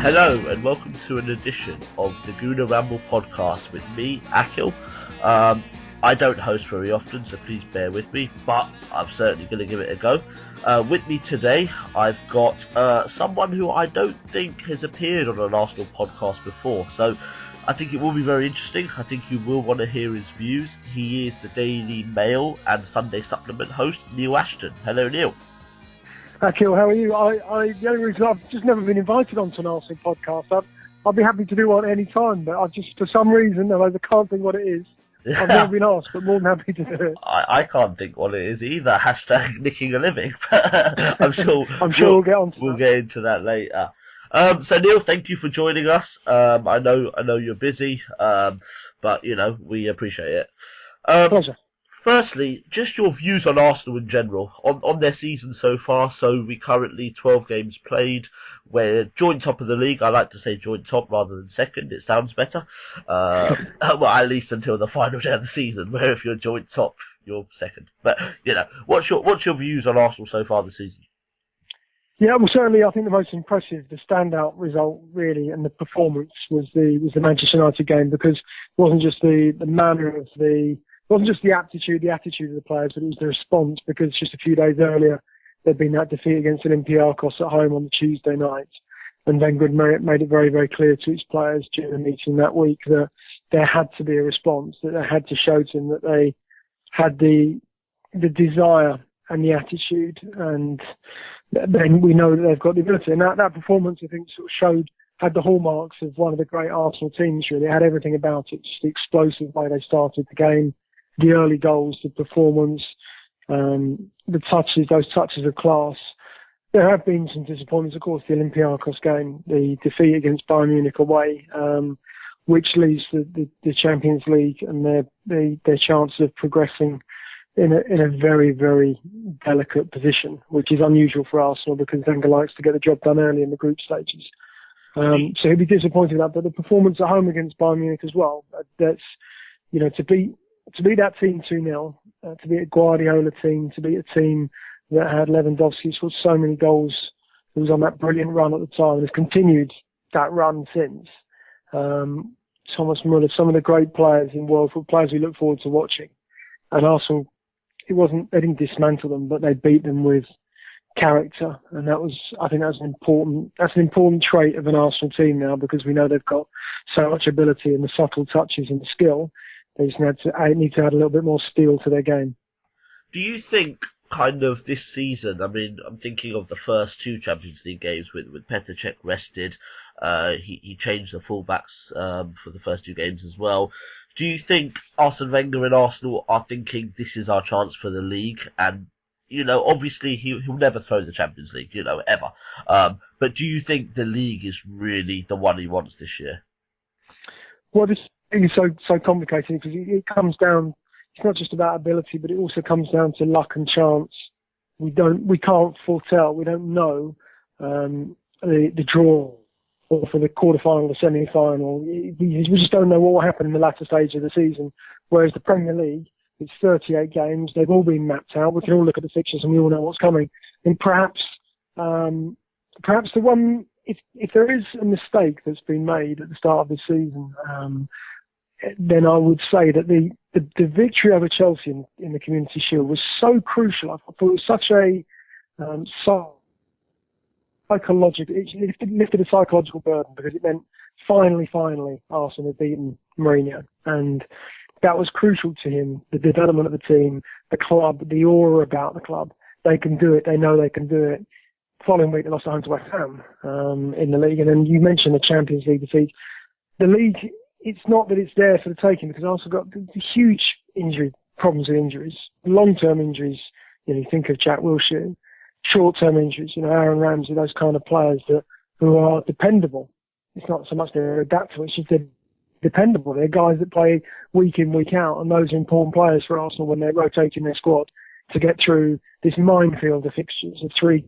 Hello and welcome to an edition of the Gooner Ramble podcast with me, Akhil. I don't host very often, so please bear with me, but I'm certainly going to give it a go. With me today, I've got someone who I don't think has appeared on an Arsenal podcast before, so I think it will be very interesting. I think you will want to hear his views. He is the Daily Mail and Sunday Supplement host, Neil Ashton. Hello, Neil. Akhil, how are you? The only reason I've just never been invited onto an Arsenal podcast. I'd be happy to do one any time, but I just, for some reason, I can't think what it is. I've never been asked, but more than happy to do it. I can't think what it is either. Hashtag nicking a living. I'm sure we'll get on to we'll get into that later. So Neil, thank you for joining us. I know you're busy, but we appreciate it. Pleasure. Firstly, just your views on Arsenal in general, on their season so far. So we currently 12 games played. We're joint top of the league. I like to say joint top rather than second. It sounds better. Well, at least until the final day of the season, where if you're joint top, you're second. But what's your views on Arsenal so far this season? Yeah, well, certainly I think the most impressive, the standout result really, and the performance was the Manchester United game, because it wasn't just the manner of it wasn't just the attitude of the players, but it was the response, because just a few days earlier there'd been that defeat against Olympiacos at home on the Tuesday night, and Wenger made it very, very clear to his players during the meeting that week that there had to be a response, that they had to show to him that they had the desire and the attitude, and then we know that they've got the ability. And that performance, I think, sort of had the hallmarks of one of the great Arsenal teams, really. It had everything about it, just the explosive way they started the game, the early goals, the performance, the touches, those touches of class. There have been some disappointments, of course, the Olympiacos game, the defeat against Bayern Munich away, which leaves the Champions League and their chance of progressing in a very, very delicate position, which is unusual for Arsenal because Wenger likes to get the job done early in the group stages. So he'd be disappointed at that. But the performance at home against Bayern Munich as well, that's, to beat that team 2-0, to beat a Guardiola team, to beat a team that had Lewandowski scored so many goals, who was on that brilliant run at the time and has continued that run since. Thomas Müller, some of the great players in world football, players we look forward to watching. And Arsenal, they didn't dismantle them, but they beat them with character, and I think that's an important trait of an Arsenal team now, because we know they've got so much ability and the subtle touches and the skill. They just need to add a little bit more steel to their game. Do you think kind of this season, I mean, I'm thinking of the first two Champions League games with Petr Cech rested, he changed the fullbacks for the first two games as well. Do you think Arsene Wenger and Arsenal are thinking this is our chance for the league? And obviously he'll never throw the Champions League, ever. But do you think the league is really the one he wants this year? Well, this is so complicated, because it comes down, it's not just about ability, but it also comes down to luck and chance. We can't foretell, we don't know the draw, or for the quarterfinal, the semi-final. We just don't know what will happen in the latter stage of the season. Whereas the Premier League, it's 38 games. They've all been mapped out. We can all look at the fixtures and we all know what's coming. And perhaps the one, if there is a mistake that's been made at the start of the season, then I would say that the victory over Chelsea in the Community Shield was so crucial. I thought it was such a psychological. It lifted a psychological burden, because it meant finally, Arsenal had beaten Mourinho, and that was crucial to him. The development of the team, the club, the aura about the club. They can do it. They know they can do it. Following week, they lost at home to West Ham in the league. And then you mentioned the Champions League defeat. The league, it's not that it's there for the taking, because Arsenal got the huge problems with injuries, long-term injuries. You think of Jack Wilshere, short-term injuries. Aaron Ramsey, those kind of players who are dependable. It's not so much they're adaptable; it's just they're dependable. They're guys that play week in, week out, and those are important players for Arsenal when they're rotating their squad to get through this minefield of fixtures of 3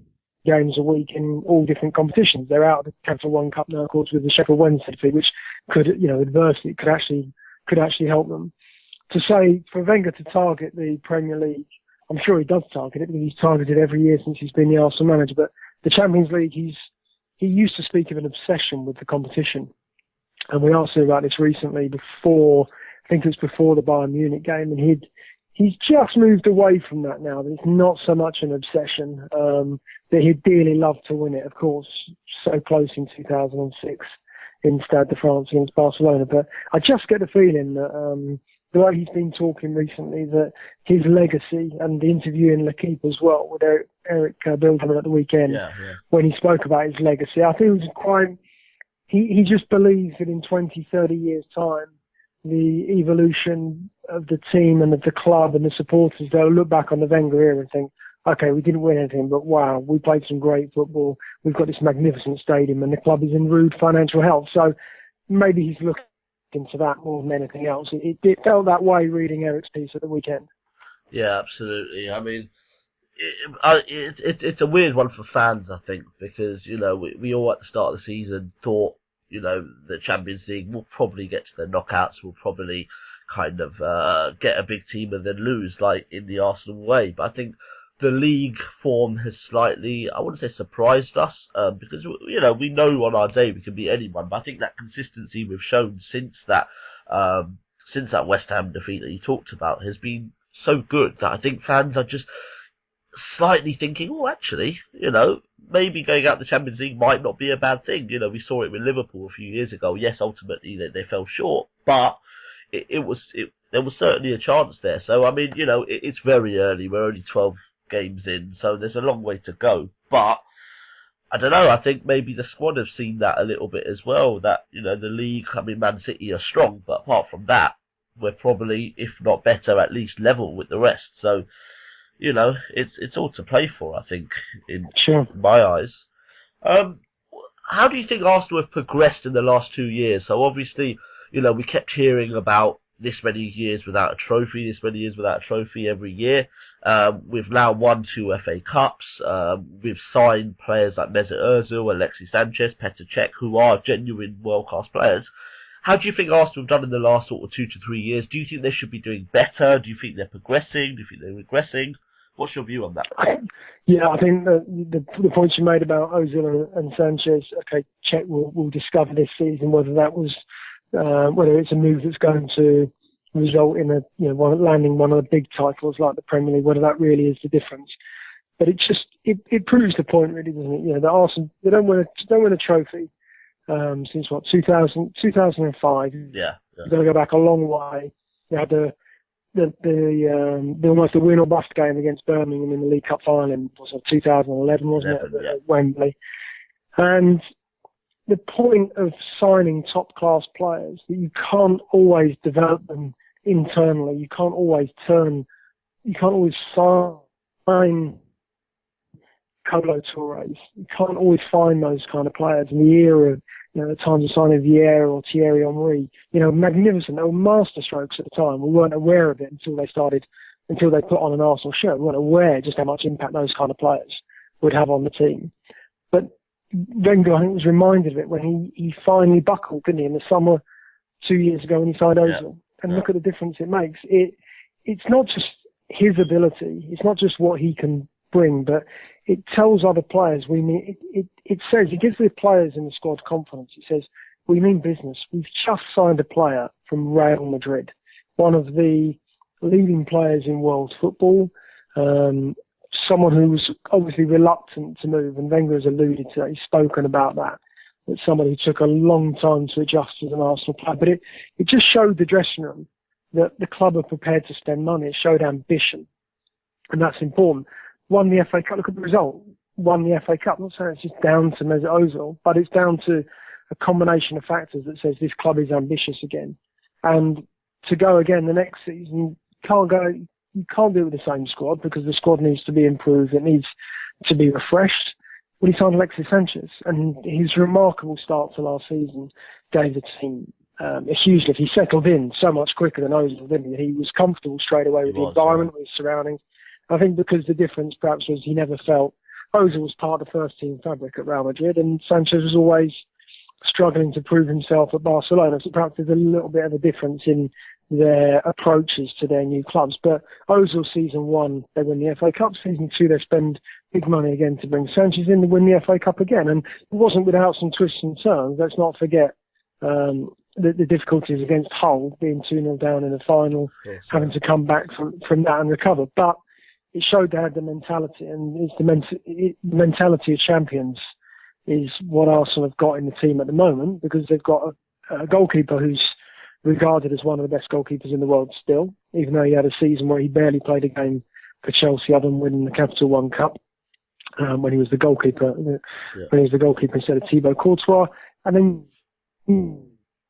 games a week in all different competitions. They're out of the Capital One Cup now, of course, with the Sheffield Wednesday defeat, which could, adversely could actually help them. To say for Wenger to target the Premier League, I'm sure he does target it, because he's targeted every year since he's been the Arsenal manager. But the Champions League, he used to speak of an obsession with the competition. And we asked him about this recently before, I think it was before the Bayern Munich game, and he's just moved away from that now. That it's not so much an obsession, that he'd dearly love to win it, of course, so close in 2006 in Stade de France against Barcelona. But I just get the feeling that the way he's been talking recently, that his legacy, and the interview in L'Equipe as well with Eric Bildman at the weekend, when he spoke about his legacy, I think it was quite... He just believes that in 20, 30 years' time, the evolution of the team and of the club and the supporters, they'll look back on the Wenger era and think, okay, we didn't win anything, but wow, we played some great football. We've got this magnificent stadium and the club is in rude financial health. So maybe he's looking into that more than anything else. It felt that way reading Eric's piece at the weekend. Yeah, absolutely. I mean, it's a weird one for fans, I think, because, you know, we all at the start of the season thought, you know, the Champions League will probably get to the knockouts, will probably kind of get a big team and then lose, like in the Arsenal way. But I think the league form has slightly, I wouldn't say surprised us, because, you know, we know on our day we can beat anyone, but I think that consistency we've shown since that West Ham defeat that you talked about has been so good that I think fans are just slightly thinking, oh, actually, you know, maybe going out the Champions League might not be a bad thing. You know, we saw it with Liverpool a few years ago. Yes, ultimately they fell short, but there was certainly a chance there. So, I mean, you know, it's very early. We're only 12 games in, so there's a long way to go. But I don't know, I think maybe the squad have seen that a little bit as well, that, you know, the league, I mean, Man City are strong, but apart from that, we're probably, if not better, at least level with the rest. So, you know, it's all to play for, I think, in my eyes. How do you think Arsenal have progressed in the last 2 years? So obviously, you know, we kept hearing about this many years without a trophy, every year. We've now won 2 FA Cups. We've signed players like Mesut Ozil, Alexis Sanchez, Petr Cech, who are genuine world-class players. How do you think Arsenal have done in the last sort of 2 to 3 years? Do you think they should be doing better? Do you think they're progressing? Do you think they're regressing? What's your view on that? Yeah, I think the points you made about Ozil and Sanchez, okay, Cech will discover this season whether that was whether it's a move that's going to result in landing one of the big titles like the Premier League, whether that really is the difference. But it proves the point, really, doesn't it? You know, that Arsenal, they don't win a trophy since 2005. Yeah. You've got to go back a long way. You had the almost a win or bust game against Birmingham in the League Cup final in 2011, wasn't it, at Wembley? And the point of signing top-class players, that you can't always develop them internally. You can't always sign Colo Torres. You can't always find those kind of players. In the era of, you know, the times of signing Vieira or Thierry Henry, you know, magnificent. They were masterstrokes at the time. We weren't aware of it until they put on an Arsenal shirt. We weren't aware just how much impact those kind of players would have on the team. But Wenger, I think, was reminded of it when he finally buckled, didn't he, in the summer 2 years ago when he signed Ozil. And look at the difference it makes. It's not just his ability. It's not just what he can bring, but it tells other players it gives the players in the squad confidence. It says, we mean business. We've just signed a player from Real Madrid, one of the leading players in world football, someone who was obviously reluctant to move, and Wenger has alluded to that. He's spoken about that somebody who took a long time to adjust as an Arsenal player. But it just showed the dressing room that the club are prepared to spend money. It showed ambition, and that's important. Won the FA Cup. Look at the result. Won the FA Cup. I'm not saying it's just down to Mesut Ozil, but it's down to a combination of factors that says this club is ambitious again. And to go again the next season, you can't do it with the same squad because the squad needs to be improved. It needs to be refreshed. Well, he signed Alexis Sanchez, and his remarkable start to last season gave the team a huge lift. He settled in so much quicker than Ozil, didn't he? He was comfortable straight away with the environment, with his surroundings. I think because the difference perhaps was he never felt Ozil was part of the first team fabric at Real Madrid, and Sanchez was always struggling to prove himself at Barcelona. So perhaps there's a little bit of a difference in their approaches to their new clubs. But Ozil season 1, they win the FA Cup. Season 2, they spend big money again to bring Sanchez in to win the FA Cup again. And it wasn't without some twists and turns. Let's not forget the difficulties against Hull, being 2-0 down in the final, having to come back from that and recover. But it showed they had the mentality, and it's the mentality of champions is what Arsenal have got in the team at the moment, because they've got a goalkeeper who's regarded as one of the best goalkeepers in the world still, even though he had a season where he barely played a game for Chelsea other than winning the Capital One Cup when he was the goalkeeper. When he was the goalkeeper instead of Thibaut Courtois. And then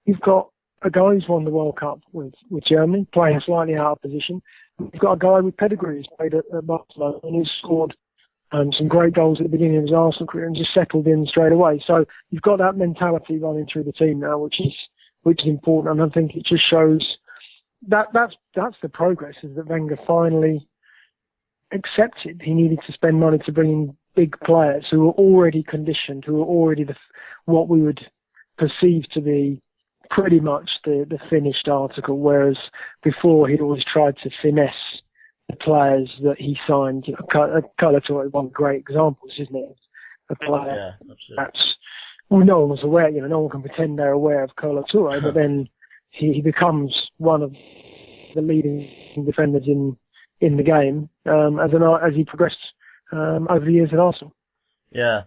you've got a guy who's won the World Cup with Germany, playing slightly out of position. You've got a guy with pedigree who's played at Barcelona and who's scored some great goals at the beginning of his Arsenal career and just settled in straight away. So you've got that mentality running through the team now, which is important. And I think it just shows that's the progress, is that Wenger finally accepted he needed to spend money to bring in big players who were already conditioned, who were already what we would perceive to be pretty much the finished article, whereas before he'd always tried to finesse the players that he signed. You know, Colo Touré, one of the great examples, isn't it? A player that's, well, no one was aware, you know, no one can pretend they're aware of Colo Touré, but then he becomes one of the leading defenders in the game as he progressed over the years at Arsenal. Yeah.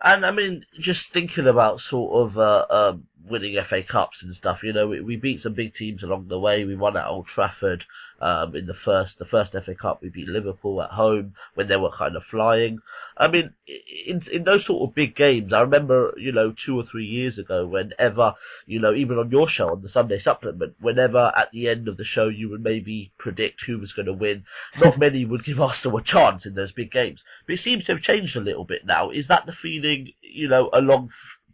And I mean, just thinking about sort of winning FA Cups and stuff, you know, we beat some big teams along the way. We won at Old Trafford in the first FA Cup. We beat Liverpool at home when they were kind of flying. I mean, in those sort of big games, I remember, you know, 2 or 3 years ago, whenever, you know, even on your show, on the Sunday Supplement, whenever at the end of the show you would maybe predict who was going to win, not many would give Arsenal a chance in those big games. But it seems to have changed a little bit now. Is that the feeling, you know, along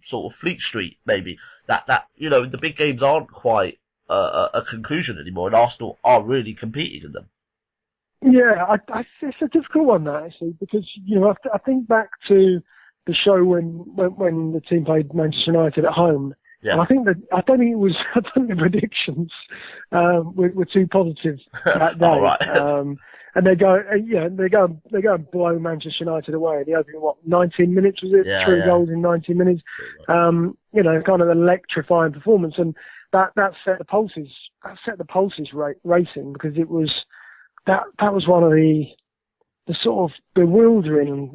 sort of Fleet Street, maybe, that you know, the big games aren't quite a conclusion anymore, and Arsenal are really competing in them? Yeah, it's a difficult one, that, actually, because, you know, I think back to the show when the team played Manchester United at home. Yeah. And I think the predictions were too positive that day. Oh, right. And they go and blow Manchester United away. The opening, 19 minutes was it? Yeah, 3 goals in 19 minutes. You know, kind of an electrifying performance, and that set the pulses. That set the pulses racing, because it was. That was one of the sort of bewildering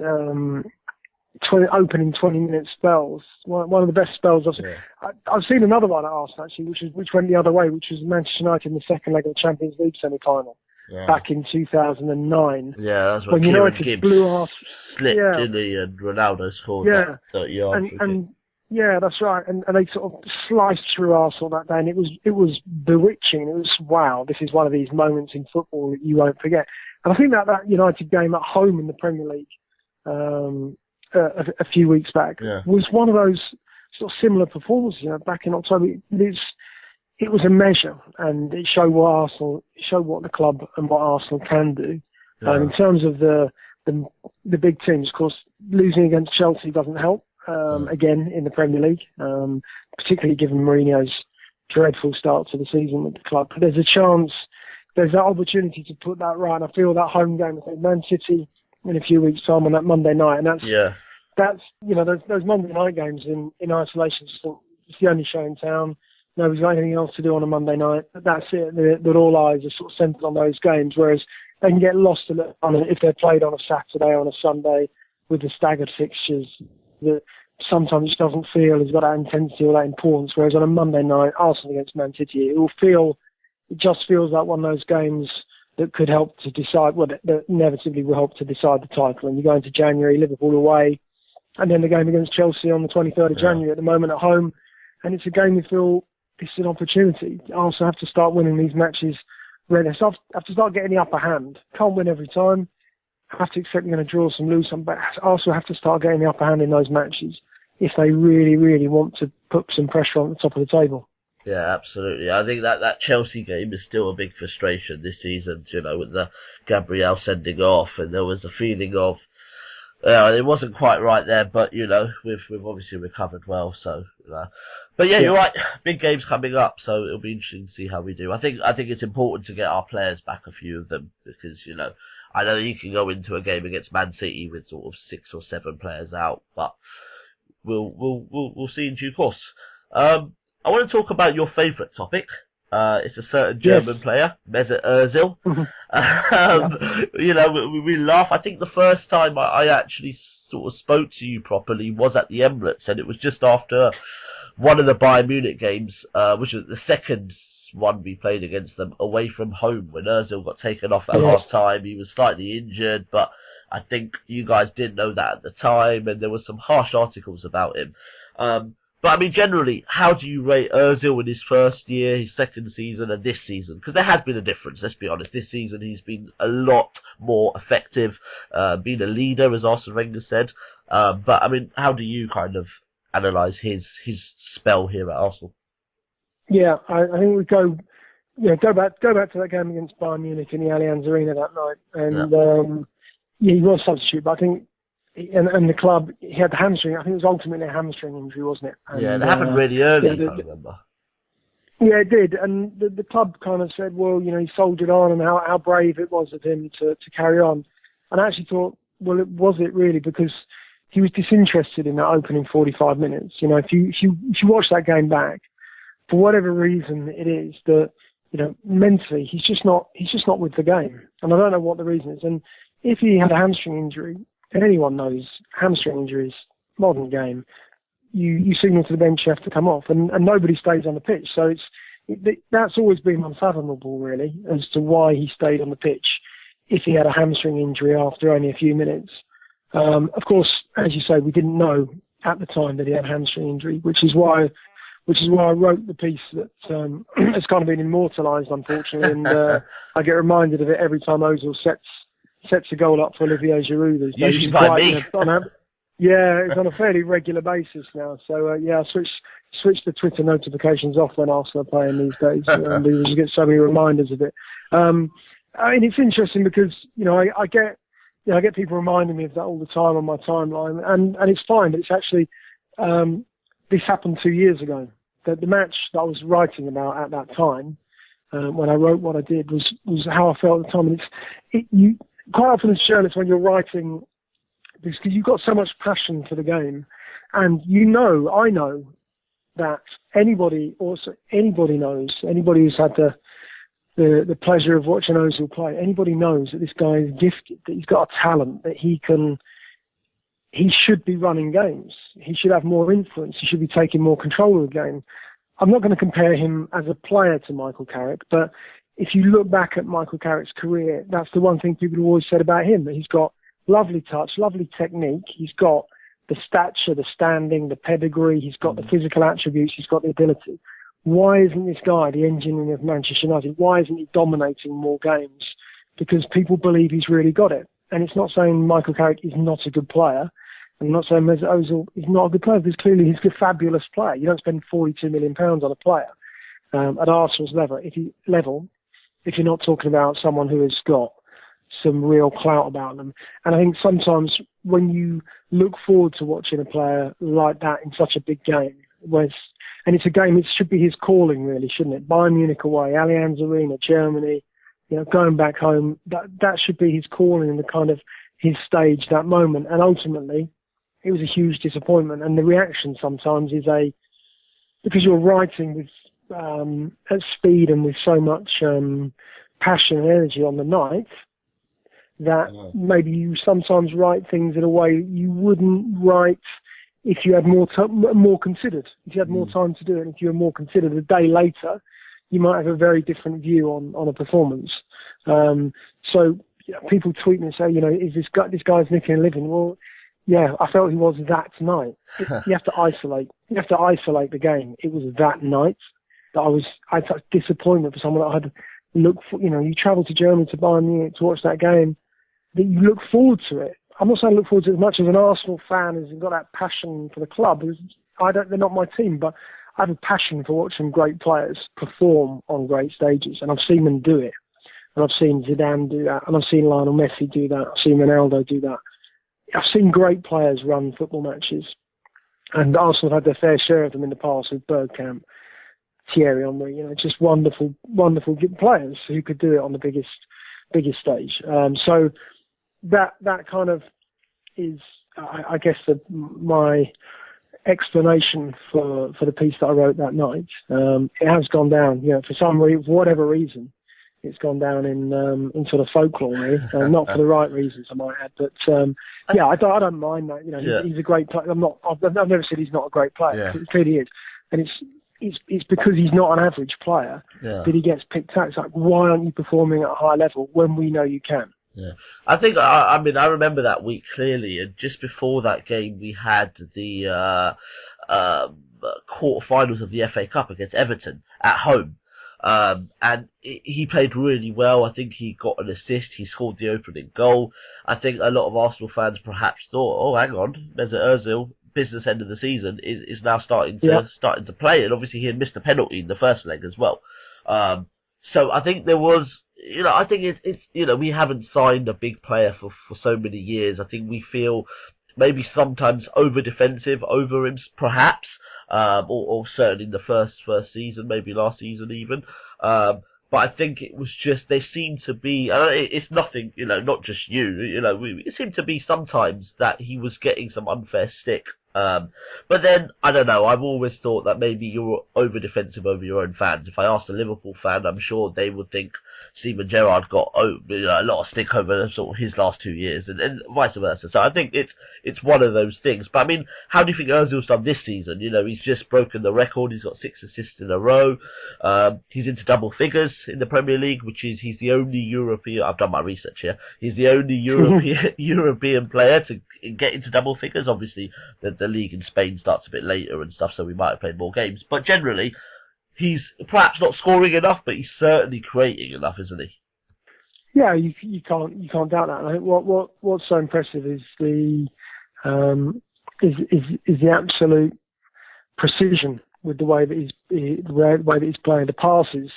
opening 20-minute spells. One of the best spells I've seen. Yeah. I've seen another one at Arsenal, actually, which went the other way, which was Manchester United in the second leg of the Champions League semi-final back in 2009. Yeah, that's when United Gibbs blew off. Slipped, didn't he? And Ronaldo scored that 30-yard and yeah, that's right. And they sort of sliced through Arsenal that day, and it was bewitching. It was, wow, this is one of these moments in football that you won't forget. And I think that United game at home in the Premier League a few weeks back was one of those sort of similar performances. You know, back in October, it was a measure, and it showed what the club and what Arsenal can do. Yeah. In terms of the big teams, of course, losing against Chelsea doesn't help. Again, in the Premier League, particularly given Mourinho's dreadful start to the season with the club. But there's that opportunity to put that right. And I feel that home game with Man City in a few weeks' time on that Monday night, and that's you know, those Monday night games in isolation. It's the only show in town. Nobody's got anything else to do on a Monday night. That's it. That all eyes are sort of centred on those games, whereas they can get lost a little on it if they're played on a Saturday or on a Sunday with the staggered fixtures. That sometimes it doesn't feel has got that intensity or that importance, whereas on a Monday night, Arsenal against Man City, it just feels like one of those games that could help to decide, that inevitably will help to decide the title. And you go into January, Liverpool away, and then the game against Chelsea on the 23rd of January at the moment at home, and it's a game you feel this is an opportunity. Arsenal have to start winning these matches. They have to start getting the upper hand. Can't win every time. Have to accept you're going to draw some, lose some, but also have to start getting the upper hand in those matches if they really, really want to put some pressure on the top of the table. Yeah, absolutely. I think that Chelsea game is still a big frustration this season, you know, with the Gabriel sending off, and there was a feeling of it wasn't quite right there, but, you know, we've obviously recovered well, so, you know. But yeah, you're right. Big games coming up, so it'll be interesting to see how we do. I think it's important to get our players back, a few of them, because I know you can go into a game against Man City with sort of 6 or 7 players out, but we'll see in due course. I want to talk about your favourite topic. It's a certain German player, Mesut Ozil. We laugh. I think the first time I actually sort of spoke to you properly was at the Emirates, and it was just after one of the Bayern Munich games, which was the second one we played against them away from home, when Ozil got taken off at half time. He was slightly injured, but I think you guys didn't know that at the time, and there were some harsh articles about him. But I mean, generally, how do you rate Ozil in his first year, his second season, and this season? Because there has been a difference, let's be honest. This season he's been a lot more effective, been a leader, as Arsene Wenger said. But I mean, how do you kind of analyse his spell here at Arsenal? Yeah, I think we go back to that game against Bayern Munich in the Allianz Arena that night, and he was a substitute, but I think, and the club, he had the hamstring. I think it was ultimately a hamstring injury, wasn't it? And, it happened really early, I remember. Yeah, it did, and the club kind of said, well, he soldiered on, and how brave it was of him to carry on. And I actually thought, well, was it really? Because he was disinterested in that opening 45 minutes. If you watch that game back, for whatever reason it is that, mentally he's just not with the game, and I don't know what the reason is. And if he had a hamstring injury, and anyone knows hamstring injuries, modern game, you signal to the bench you have to come off, and nobody stays on the pitch. So that's always been unfathomable, really, as to why he stayed on the pitch if he had a hamstring injury after only a few minutes. Of course, as you say, we didn't know at the time that he had a hamstring injury, which is why I wrote the piece that has kind of been immortalised, unfortunately, and I get reminded of it every time Ozil sets a goal up for Olivier Giroud these days. Usually by me. It's on a fairly regular basis now. So I switched the Twitter notifications off when Arsenal are playing these days, and you get so many reminders of it. I mean, it's interesting because I get people reminding me of that all the time on my timeline, and it's fine. But it's actually this happened 2 years ago. The match that I was writing about at that time, when I wrote what I did, was how I felt at the time. And quite often as journalists, when you're writing, because you've got so much passion for the game, and I know that anybody knows, anybody who's had the pleasure of watching Ozil play, anybody knows that this guy is gifted, that he's got a talent, that he should be running games. He should have more influence. He should be taking more control of the game. I'm not going to compare him as a player to Michael Carrick, but if you look back at Michael Carrick's career, that's the one thing people have always said about him, that he's got lovely touch, lovely technique. He's got the stature, the standing, the pedigree. He's got the physical attributes. He's got the ability. Why isn't this guy the engine of Manchester United? Why isn't he dominating more games? Because people believe he's really got it. And it's not saying Michael Carrick is not a good player. I'm not saying Mesut Ozil is not a good player, because clearly he's a fabulous player. You don't spend £42 million on a player at Arsenal's level if you're not talking about someone who has got some real clout about them. And I think sometimes when you look forward to watching a player like that in such a big game, and it's a game, it should be his calling, really, shouldn't it? Bayern Munich away, Allianz Arena, Germany, going back home, that should be his calling and the kind of his stage, that moment. And ultimately, it was a huge disappointment. And the reaction sometimes is because you're writing with at speed and with so much passion and energy on the night, that maybe you sometimes write things in a way you wouldn't write if you had more considered. If you had more time to do it, and if you were more considered, a day later, you might have a very different view on a performance. So people tweet me and say, is this guy's nicking a living? Well, yeah, I felt he was that night. You have to isolate the game. It was that night that I had such disappointment for someone that I had looked for. You travel to Germany, to Bayern Munich to watch that game, that you look forward to it. I'm not saying look forward to it as much as an Arsenal fan has got that passion for the club. They're not my team, but I have a passion for watching great players perform on great stages, and I've seen them do it. And I've seen Zidane do that, and I've seen Lionel Messi do that. I've seen Ronaldo do that. I've seen great players run football matches, And Arsenal have had their fair share of them in the past with Bergkamp, Thierry Henry, just wonderful players who could do it on the biggest stage. So that kind of is, I guess, my explanation for the piece that I wrote that night. It has gone down, for whatever reason, it's gone down in sort of folklore, really. Not for the right reasons, I might add. But I don't mind that. He's a great player. I've never said he's not a great player. He clearly is, and it's because he's not an average player that he gets picked out. It's like, why aren't you performing at a high level when we know you can? Yeah, I think I remember that week clearly, and just before that game we had the quarterfinals of the FA Cup against Everton at home, and he played really well. I think he got an assist. He scored the opening goal. I think a lot of Arsenal fans perhaps thought, oh, hang on, Mesut Ozil, business end of the season, is now starting to play, and obviously he had missed a penalty in the first leg as well. So I think there was. I think it's we haven't signed a big player for so many years. I think we feel maybe sometimes over defensive over him, perhaps, or certainly in the first season, maybe last season even. But I think it was just there seemed to be. It's nothing, not just you. It seemed to be sometimes that he was getting some unfair stick. But then, I don't know, I've always thought that maybe you're over-defensive over your own fans. If I asked a Liverpool fan, I'm sure they would think Steven Gerrard got a lot of stick over sort of his last 2 years, and vice versa. So I think it's one of those things. But I mean, how do you think Ozil's done this season? He's just broken the record. He's got 6 assists in a row. He's into double figures in the Premier League, which is he's the only European. I've done my research here. He's the only European player to get into double figures. Obviously, the league in Spain starts a bit later and stuff, so we might have played more games. But generally, he's perhaps not scoring enough, but he's certainly creating enough, isn't he? Yeah, you can't doubt that. I think what's so impressive is the absolute precision with the way that he's playing the passes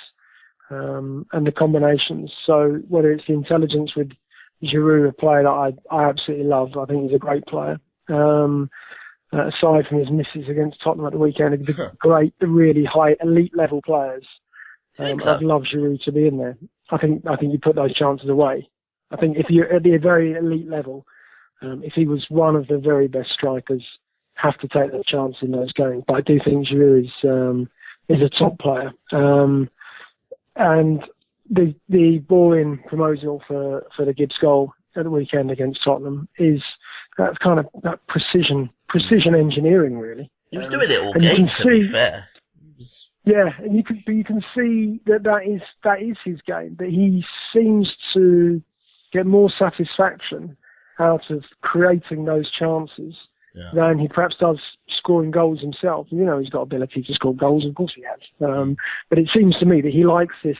and the combinations. So whether it's the intelligence with Giroud, a player that I absolutely love. I think he's a great player. Aside from his misses against Tottenham at the weekend, the really high elite level players. I'd love Giroud to be in there. I think you put those chances away. I think if you're at the very elite level, if he was one of the very best strikers, have to take that chance in those games. But I do think Giroud is a top player. And the ball in from Ozil for the Gibbs goal at the weekend against Tottenham is that kind of that precision engineering, really. He was doing it all game, to be fair. Yeah, and you can see that is his game. That he seems to get more satisfaction out of creating those chances than he perhaps does scoring goals himself. He's got ability to score goals, of course he has. But it seems to me that he likes this.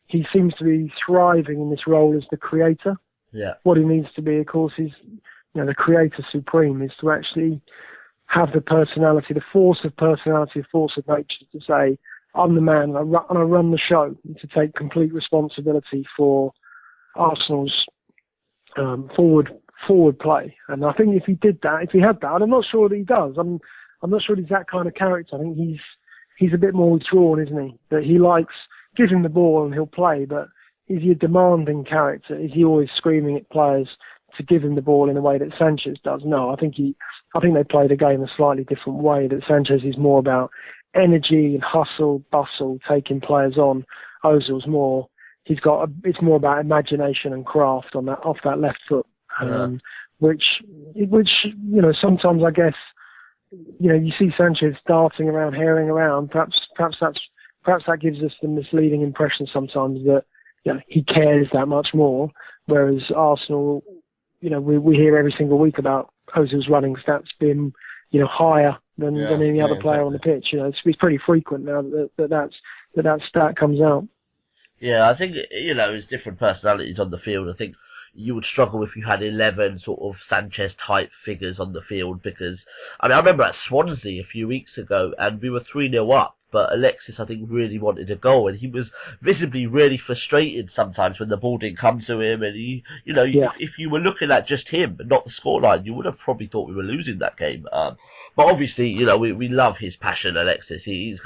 He seems to be thriving in this role as the creator. Yeah. What he needs to be, of course, is the creator supreme is to actually have the personality, the force of personality, the force of nature to say, I'm the man and I run the show, and to take complete responsibility for Arsenal's forward play. And I think if he did that, if he had that, and I'm not sure that he does. I'm not sure he's that kind of character. I think he's a bit more withdrawn, isn't he? That he likes. Give him the ball and he'll play, but is he a demanding character? Is he always screaming at players to give him the ball in a way that Sanchez does? No, I think they play the game a slightly different way. That Sanchez is more about energy and hustle, bustle, taking players on. Ozil's more. It's more about imagination and craft off that left foot, which sometimes I guess you see Sanchez darting around, herring around. Perhaps that gives us the misleading impression sometimes that he cares that much more. Whereas Arsenal, we hear every single week about Ozil's running stats being higher than any other player on the pitch. It's pretty frequent now that stat comes out. Yeah, I think there's different personalities on the field. I think you would struggle if you had 11 sort of Sanchez type figures on the field, because I remember at Swansea a few weeks ago and we were 3-0 up. but Alexis, I think, really wanted a goal, and he was visibly really frustrated sometimes when the ball didn't come to him, and if you were looking at just him, but not the scoreline, you would have probably thought we were losing that game. But obviously, we love his passion, Alexis. He's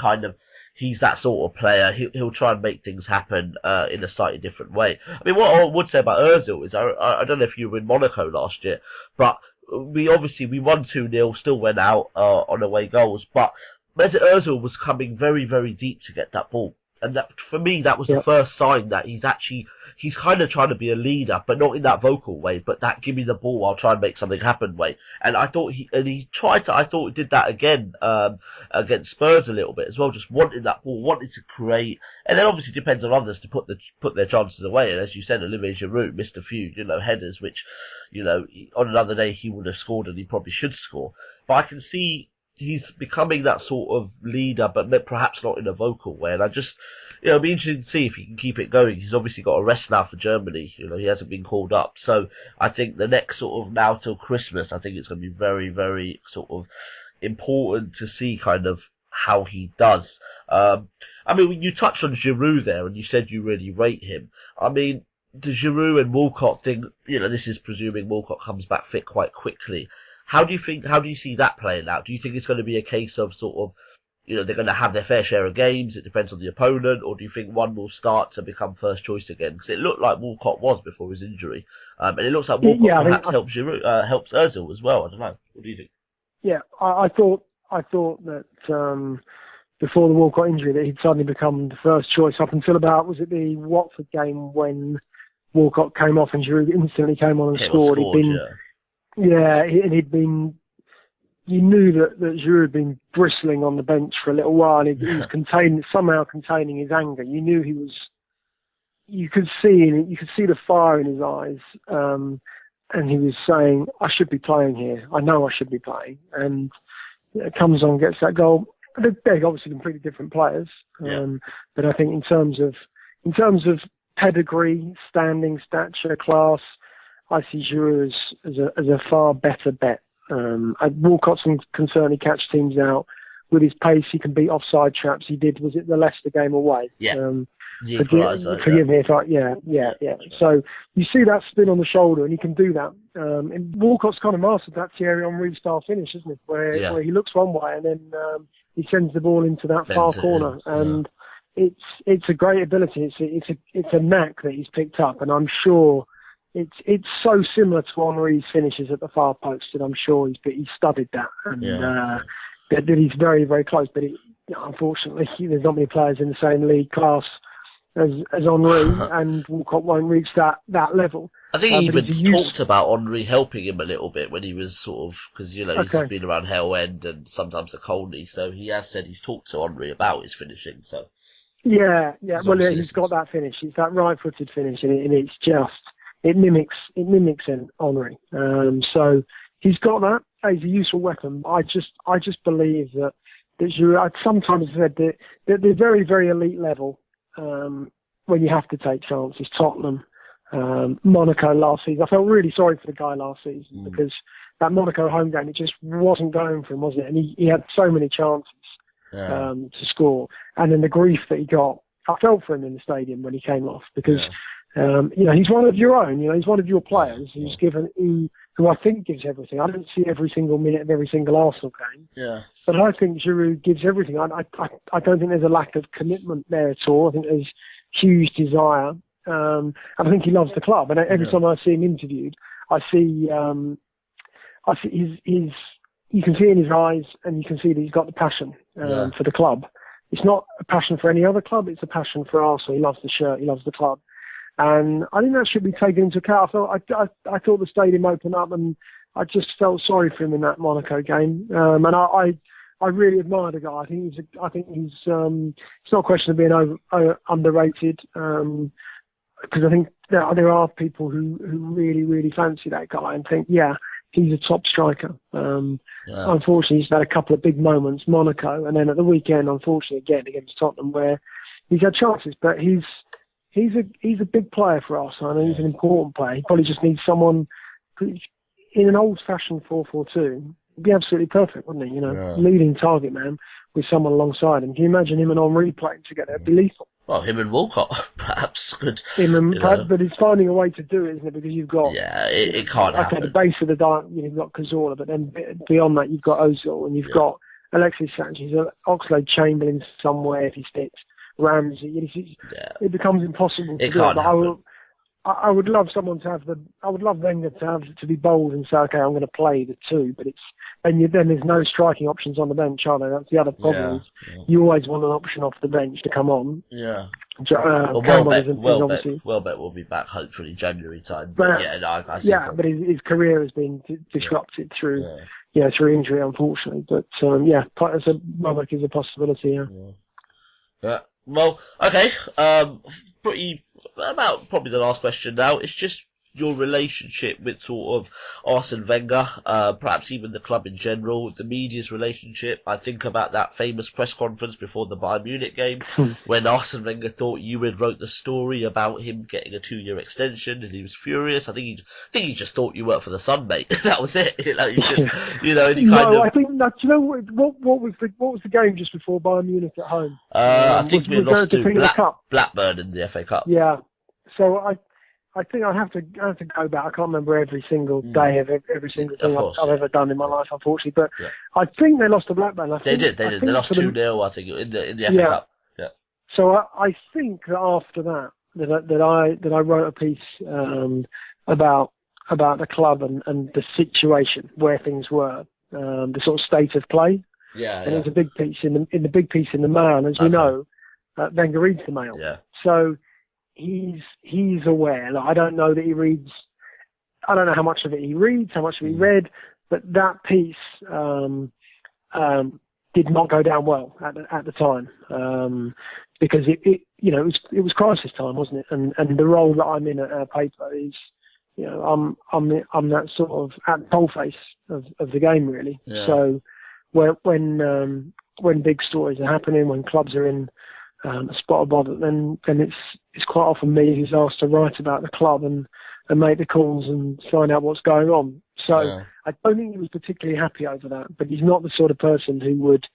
that sort of player. He'll try and make things happen in a slightly different way. I mean, what I would say about Ozil is, I don't know if you were in Monaco last year, but we won 2-0, still went out on away goals, but Mesut Ozil was coming very, very deep to get that ball. And that, for me, that was the first sign that he's kind of trying to be a leader, but not in that vocal way, but that give me the ball, I'll try and make something happen way. And I thought he did that again, against Spurs a little bit as well, just wanting that ball, wanting to create. And then obviously it depends on others to put their chances away. And as you said, Olivier Giroud missed a few, headers, which, on another day he would have scored and he probably should score. But I can see he's becoming that sort of leader, but perhaps not in a vocal way. And I just, it'll be interesting to see if he can keep it going. He's obviously got a rest now for Germany. He hasn't been called up. So I think the next sort of now till Christmas, I think it's going to be very, very sort of important to see kind of how he does. I mean, when you touched on Giroud there and you said you really rate him, I mean, the Giroud and Walcott thing, this is presuming Walcott comes back fit quite quickly. How do you see that playing out? Do you think it's going to be a case of sort of, they're going to have their fair share of games, it depends on the opponent, or do you think one will start to become first choice again? Because it looked like Walcott was before his injury. And it looks like Walcott perhaps helps Ozil as well. I don't know. What do you think? Yeah, I thought that before the Walcott injury that he'd suddenly become the first choice up until about, was it the Watford game when Walcott came off and Giroud instantly came on and scored. And you knew that Giroud had been bristling on the bench for a little while, and he was somehow containing his anger. You knew you could see the fire in his eyes, and he was saying, I should be playing here. I know I should be playing. And comes on, gets that goal. They're obviously completely different players. But I think in terms of pedigree, standing, stature, class, I see Giroud as a far better bet. Walcott can certainly catch teams out with his pace. He can beat offside traps. He did. Was it the Leicester game away? Forgive me if yeah. So you see that spin on the shoulder, and he can do that. And Walcott's kind of mastered that Thierry Henry style finish, isn't it? Where he looks one way and then he sends the ball into that far corner, and it's a great ability. It's a knack that he's picked up, and I'm sure. It's so similar to Henry's finishes at the far post, and I'm sure he's studied that, and that he's very, very close. But unfortunately, there's not many players in the same league class as Henry, and Walcott won't reach that level. I think he even talked about Henry helping him a little bit when he was sort of, because he's been around Hell End and sometimes at Colney, so he has said he's talked to Henry about his finishing. So well, he's got that finish. It's that right-footed finish, and it's just. It mimics Henry. So he's got that. He's a useful weapon. I just believe that Giroud, I'd sometimes said that the very, very elite level, when you have to take chances, Tottenham, Monaco last season. I felt really sorry for the guy last season because that Monaco home game, it just wasn't going for him, was it? And he had so many chances to score. And then the grief that he got, I felt for him in the stadium when he came off because... he's one of your own. He's one of your players who I think gives everything. I don't see every single minute of every single Arsenal game. Yeah. But I think Giroud gives everything. I don't think there's a lack of commitment there at all. I think there's huge desire. And I think he loves the club. And every time I see him interviewed, I see his. You can see in his eyes, and you can see that he's got the passion for the club. It's not a passion for any other club. It's a passion for Arsenal. He loves the shirt. He loves the club. And I think that should be taken into account. I thought the stadium opened up, and I just felt sorry for him in that Monaco game. And I really admire the guy. I think he's. It's not a question of being underrated. Because I think there are people who really, really fancy that guy and think, he's a top striker. Unfortunately, he's had a couple of big moments, Monaco, and then at the weekend, unfortunately, again against Tottenham, where he's had chances, but he's a big player for us, and he's an important player. He probably just needs someone in an old-fashioned 4-4-2. be absolutely perfect, wouldn't he? Leading target man with someone alongside him. Can you imagine him and Henry playing together? It'd be lethal. Well, him and Walcott perhaps could. But it's finding a way to do it, isn't it? Because you've got it can't happen. Okay, the base of the diamond, you've got Cazorla, but then beyond that, you've got Ozil and you've got Alexis Sanchez, Oxlade-Chamberlain somewhere if he sticks, Ramsey. It becomes impossible to do. But I would love someone to have I would love Wenger to be bold and say, okay, I'm going to play the two, but then there's no striking options on the bench, are there? That's the other problem. You always want an option off the bench to come on. Yeah. Welbeck will be back hopefully January time. But but his career has been disrupted through injury, unfortunately. But Welbeck is a possibility. Yeah. Well, okay. Probably the last question now. It's just your relationship with sort of Arsene Wenger, perhaps even the club in general, the media's relationship. I think about that famous press conference before the Bayern Munich game when Arsene Wenger thought you had wrote the story about him getting a 2-year extension, and he was furious. I think he just thought you worked for the Sun, mate. That was it. I think that. You know what was the game just before Bayern Munich at home? I think we lost to Blackburn in the FA Cup. Yeah. So I think I have to go back. I can't remember every single day of every single thing I've ever done in my life, unfortunately. But I think they lost to Blackburn. They did. They lost 2-0, I think, in the FA Cup. Yeah. So I think that after that I wrote a piece about the club and the situation where things were, the sort of state of play. Yeah. And there's a big piece in the big piece in the Mail, as we know. Wenger reads the Mail. Yeah. So he's aware. Like, I don't know that he reads. I don't know how much of it he reads, how much of it he read, but that piece did not go down well at the time because it was crisis time, wasn't it? And the role that I'm in at our paper is, I'm that sort of at the coalface of the game, really. Yeah. So when big stories are happening, when clubs are in a spot of bother, then it's quite often me who's asked to write about the club and make the calls and find out what's going on. So I don't think he was particularly happy over that, but he's not the sort of person who would.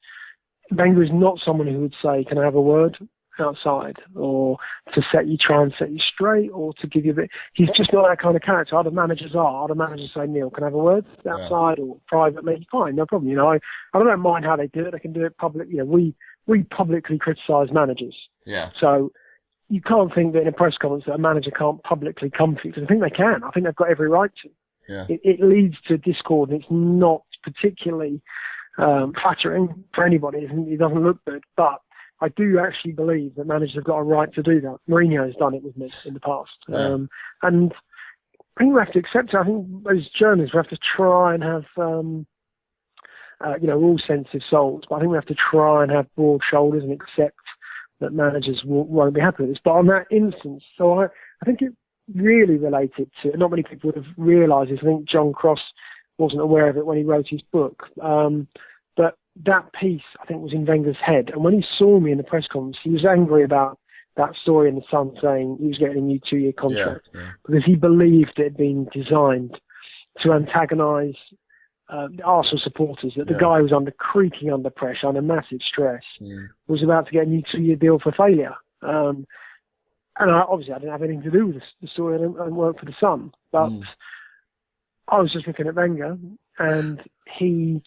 Wenger is not someone who would say, "Can I have a word?" outside, or to try and set you straight, or to give you a bit. He's just not that kind of character. Other managers are. Other managers say, "Neil, can I have a word outside or privately?" Fine, no problem. I don't mind how they do it. They can do it public. We publicly criticise managers. Yeah. So you can't think that in a press conference that a manager can't publicly come for you, because I think they can. I think they've got every right to. Yeah. It leads to discord, and it's not particularly flattering for anybody. It doesn't look good, but I do actually believe that managers have got a right to do that. Mourinho has done it with me in the past. Yeah. And I think we have to accept it. I think as journalists we have to try and have, we're all sensitive souls, but I think we have to try and have broad shoulders and accept that managers won't be happy with this. But on that instance, so I think it really related to, not many people would have realised this. I think John Cross wasn't aware of it when he wrote his book. But that piece, I think, was in Wenger's head. And when he saw me in the press conference, he was angry about that story in the Sun saying he was getting a new 2-year contract because he believed it had been designed to antagonise Arsenal supporters, that the guy was creaking under pressure, under massive stress, was about to get a new 2-year deal for failure. And obviously I didn't have anything to do with the story. I didn't work for the Sun. But I was just looking at Wenger, and he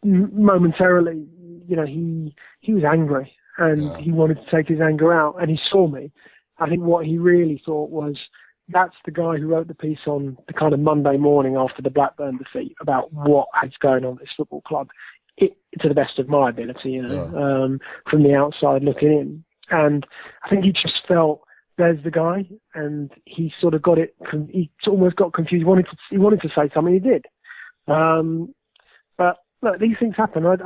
momentarily, he was angry, and he wanted to take his anger out, and he saw me. I think what he really thought was, that's the guy who wrote the piece on the kind of Monday morning after the Blackburn defeat about what is going on at this football club, to the best of my ability, from the outside looking in. And I think he just felt, there's the guy, and he sort of got it. He almost got confused. He wanted to say something. He did, but look, these things happen. I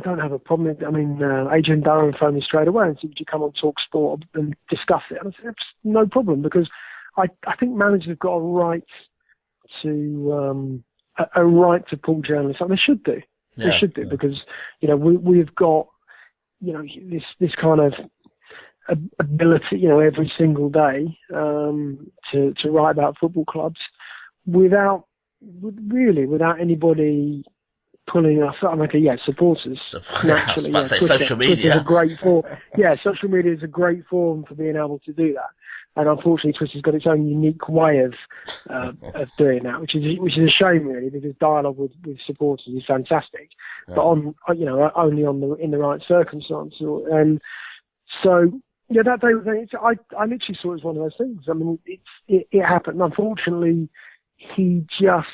don't have a problem. I mean, Adrian Durham phoned me straight away and said, "Would you come on Talk Sport and discuss it?" And I said, "No problem," because I think managers have got a right to pull journalists up. They should do. They should do because we've got this kind of ability, every single day to write about football clubs without really without anybody pulling us up. Okay, yeah, supporters naturally. I was about to say social media. Twitter's a great form. Yeah, social media is a great forum for being able to do that. And unfortunately, Twitter's got its own unique way of doing that, which is a shame really, because dialogue with supporters is fantastic, but only in the right circumstances. And so yeah, that day I literally saw it as one of those things. I mean, it happened. Unfortunately, he just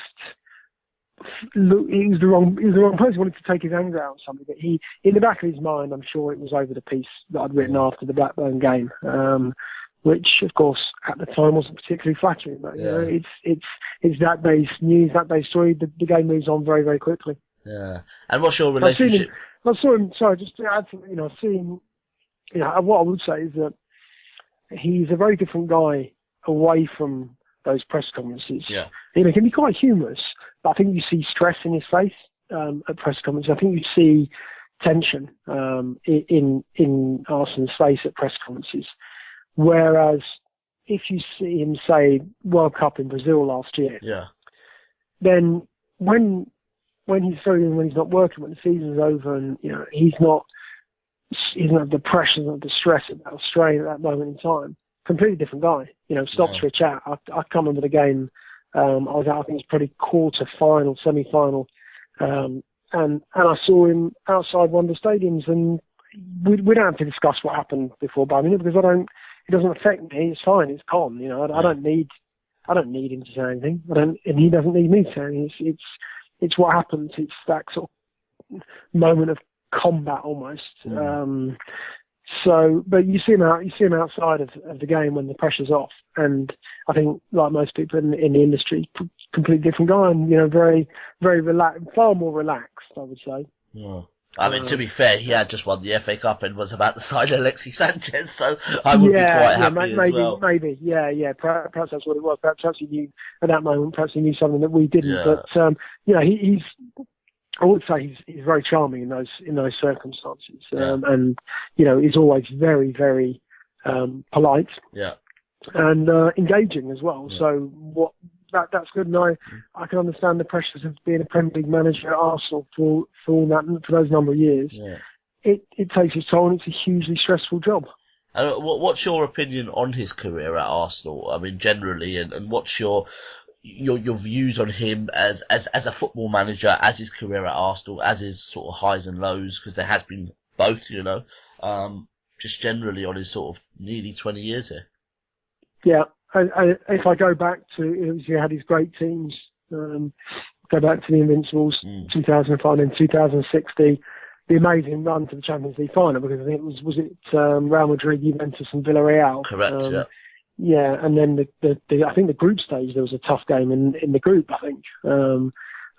look, he was the wrong person. He wanted to take his anger out on somebody, but he, in the back of his mind, I'm sure it was over the piece that I'd written after the Blackburn game, which of course at the time wasn't particularly flattering. But you know, it's that day's news, that day's story. The game moves on very, very quickly. Yeah. And what's your relationship? I saw him. Sorry, just to add something. I've seen. What I would say is that he's a very different guy away from those press conferences. Yeah. He can be quite humorous, but I think you see stress in his face at press conferences. I think you see tension in Arsenal's face at press conferences. Whereas if you see him say World Cup in Brazil last year, then when he's not working, when the season's over, and he's not the pressure, not the stress, the strain at that moment in time. Completely different guy. Stops for a chat. I can't remember the game. I was out, I think it's probably quarter-final, semi-final, and I saw him outside one of the stadiums, and we don't have to discuss what happened before Bayern Munich, because it doesn't affect me. It's fine. It's calm. I don't need him to say anything. And he doesn't need me to say anything. It's what happens. It's that sort of moment of combat almost. But you see him outside of the game when the pressure's off, and I think, like most people in the industry, completely different guy, and very, very relaxed, far more relaxed, I would say. Yeah. I mean, to be fair, he had just won the FA Cup and was about to sign Alexis Sanchez, so I would be quite happy as well. Maybe, perhaps that's what it was. Perhaps he knew at that moment. Perhaps he knew something that we didn't. Yeah. But he's. I would say he's very charming in those circumstances, and he's always very, very polite, and engaging as well. Yeah. So that's good, and I can understand the pressures of being a Premier League manager at Arsenal for those number of years. Yeah. It takes its toll, and it's a hugely stressful job. What's your opinion on his career at Arsenal? I mean, generally, and what's your views on him as a football manager, as his career at Arsenal, as his sort of highs and lows, because there has been both, just generally on his sort of nearly 20 years here. Yeah, if I go back to, he had his great teams, go back to the Invincibles, 2005 and 2006, the amazing run to the Champions League final, because I think it was Real Madrid, Juventus and Villarreal. Correct, yeah. Yeah, and then I think the group stage, there was a tough game in the group, I think,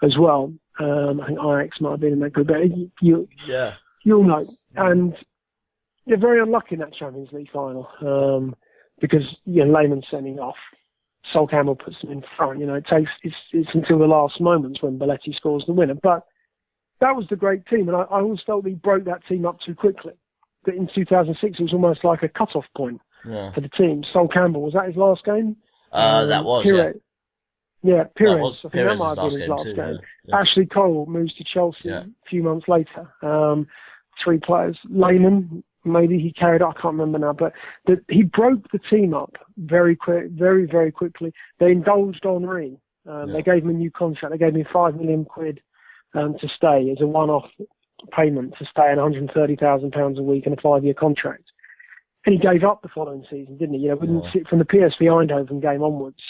as well. I think Ajax might have been in that group, but you'll know. And they're very unlucky in that Champions League final, because Lehmann's sending off. Sol Campbell puts them in front. It's until the last moments when Belletti scores the winner. But that was the great team, and I always felt he broke that team up too quickly. But in 2006, it was almost like a cut-off point. Yeah. For the team. Sol Campbell, was that his last game? That was, Pires. Yeah, Pires. I think Pires' that might have been his last too, game. Yeah. Ashley Cole moves to Chelsea a few months later. 3 players. Lehmann, maybe he carried on, I can't remember now, but he broke the team up very very, very quickly. They indulged Henry. They gave him a new contract. They gave him £5 million to stay as a one-off payment to stay at £130,000 a week and a 5-year contract. And he gave up the following season, didn't he? Wouldn't sit from the PSV Eindhoven game onwards.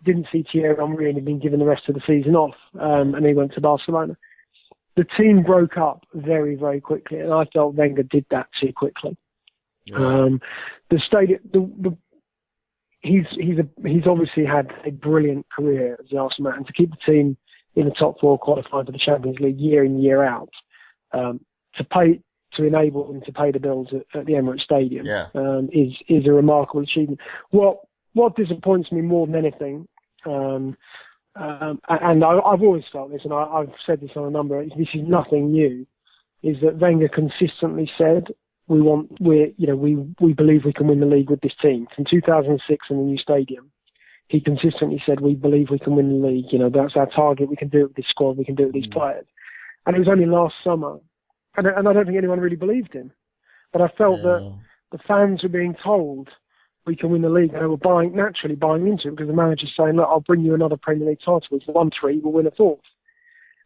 Didn't see Thierry Henry and he'd been given the rest of the season off, and he went to Barcelona. The team broke up very, very quickly, and I felt Wenger did that too quickly. Yeah. The stadium, he's obviously had a brilliant career as the Arsenal man, and to keep the team in the top 4, qualifying for the Champions League year in, year out, to enable them to pay the bills at the Emirates Stadium is a remarkable achievement. What disappoints me more than anything, and I've always felt this, and I've said this on a number. This is nothing new. Is that Wenger consistently said we believe we can win the league with this team. From 2006 in the new stadium, he consistently said, we believe we can win the league. You know, that's our target. We can do it with this squad. We can do it with these players. And it was only last summer. And I don't think anyone really believed him. But I felt that the fans were being told we can win the league. And they were naturally buying into it because the manager's saying, look, I'll bring you another Premier League title. It's 1-3, we'll win a fourth.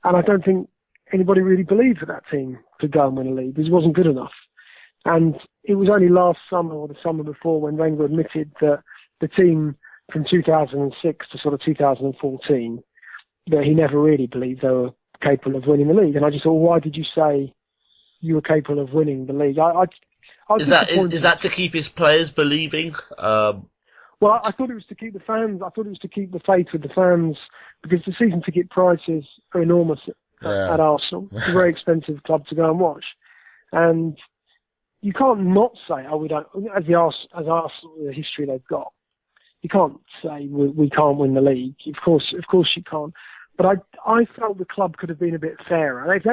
And I don't think anybody really believed that team could go and win a league because it wasn't good enough. And it was only last summer or the summer before when Wenger admitted that the team from 2006 to sort of 2014, that he never really believed they were capable of winning the league. And I just thought, why did you say you were capable of winning the league? Is that to keep his players believing? Well, I thought it was to keep the fans. I thought it was to keep the faith with the fans because the season ticket prices are enormous at Arsenal. It's a very expensive club to go and watch, and you can't not say, "Oh, we don't." As Arsenal, the history they've got, you can't say we can't win the league. Of course you can't. But I felt the club could have been a bit fairer. If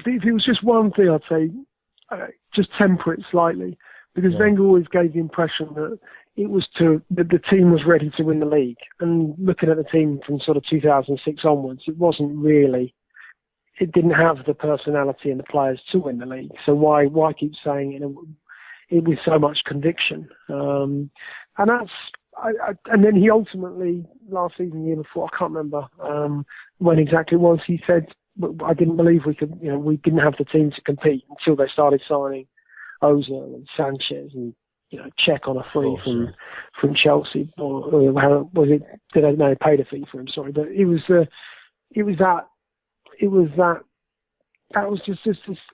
it was just one thing, I'd say just temper it slightly, because Wenger always gave the impression that that the team was ready to win the league. And looking at the team from sort of 2006 onwards, it didn't have the personality and the players to win the league. So why keep saying it with so much conviction? And then he ultimately, last season, the year before, I can't remember when exactly it was, he said, I didn't believe we could, we didn't have the team to compete until they started signing Ozil and Sanchez and, Czech on a free from Chelsea. Or how was it? Did I know they paid a fee for him? Sorry, but it was just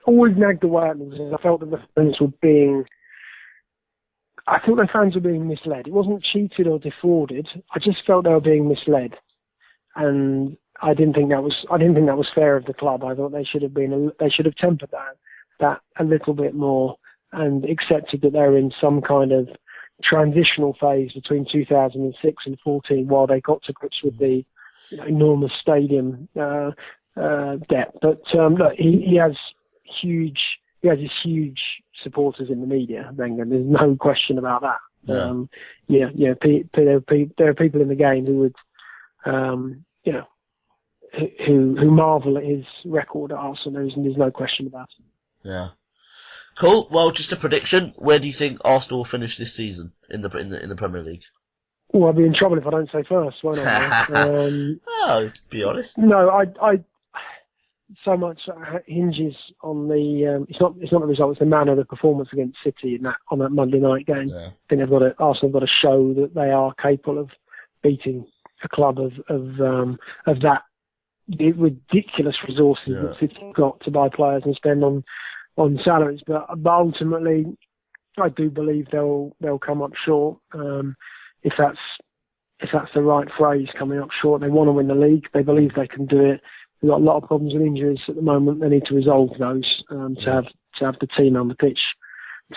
always nagged away at me. I felt that the fans were being. I thought the fans were being misled. It wasn't cheated or defrauded. I just felt they were being misled, and I didn't think that was fair of the club. I thought they should have tempered that a little bit more and accepted that they were in some kind of transitional phase between 2006 and 14 while they got to grips with the enormous stadium debt. But look, he has his huge supporters in the media, Wenger. There's no question about that. Yeah. There are people in the game who would, who marvel at his record at Arsenal. There's no question about it. Yeah. Cool. Well, just a prediction. Where do you think Arsenal will finish this season in the Premier League? Oh, I'll be in trouble if I don't say first, won't I? Oh, be honest. No, I so much hinges on the. It's not the result. It's the manner of the performance against City on that Monday night game. Yeah. I think Arsenal have got to show that they are capable of beating a club of that ridiculous resources that City got to buy players and spend on salaries. But ultimately, I do believe they'll come up short. If that's the right phrase, coming up short. They want to win the league. They believe they can do it. We've got a lot of problems with injuries at the moment. They need to resolve those to have the team on the pitch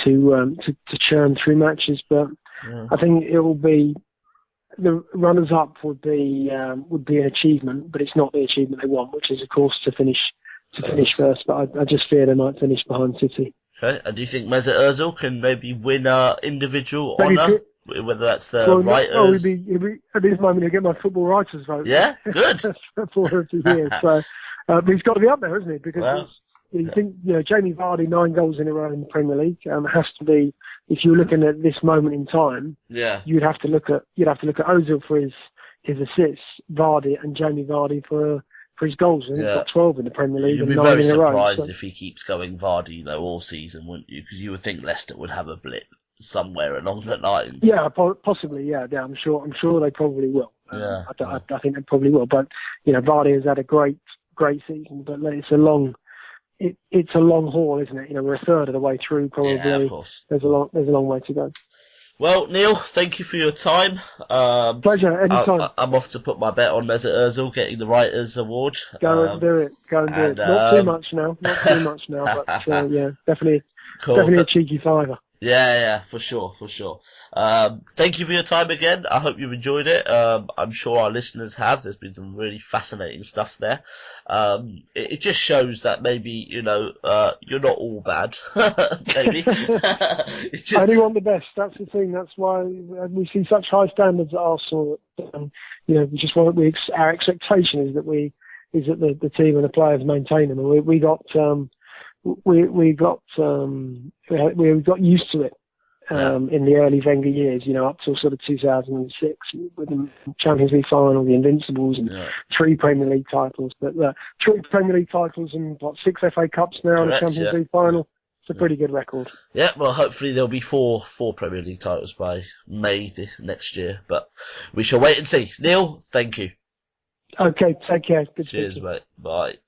to churn through matches. But I think it will be the runners up would be an achievement, but it's not the achievement they want, which is of course to finish first. But I just fear they might finish behind City. Okay, and do you think Mesut Ozil can maybe win individual honour? Whether that's the writers. At this moment, he'll get my football writers vote. Yeah, good. For 40 years. So, but he's got to be up there, isn't he? Because you think, Jamie Vardy, 9 goals in a row in the Premier League, has to be. If you're looking at this moment in time, you'd have to look at Ozil for his assists, Vardy and Jamie Vardy for his goals. And he's got 12 in the Premier League. You'd be very surprised if he keeps going Vardy all season, wouldn't you? Because you would think Leicester would have a blip somewhere along the line. Yeah, possibly. Yeah, I'm sure they probably will. I think they probably will. But Vardy has had a great season, but it's a long haul, isn't it? We're a third of the way through, probably. Yeah, of course. There's a long way to go. Well, Neil, thank you for your time. Pleasure, anytime. I'm off to put my bet on Mesut Ozil getting the Writers' Award. Go and do it. Not too much now, but definitely cool. Definitely a cheeky fiver. Yeah, for sure, for sure. Thank you for your time again. I hope you've enjoyed it. I'm sure our listeners have. There's been some really fascinating stuff there. It just shows that maybe, you're not all bad. Maybe. It's I just, do want the best. That's the thing. That's why we see such high standards at Arsenal. We just want our expectation is that the team and the players maintain them. And we got used to it in the early Wenger years. Up till sort of 2006 with the Champions League final, the Invincibles, and 3 Premier League titles. But 3 Premier League titles and 6 FA Cups now, and the Champions League final. It's a pretty good record. Yeah, well, hopefully there'll be four Premier League titles by May next year, but we shall wait and see. Neil, thank you. Okay, take care. Good Cheers, mate. Bye.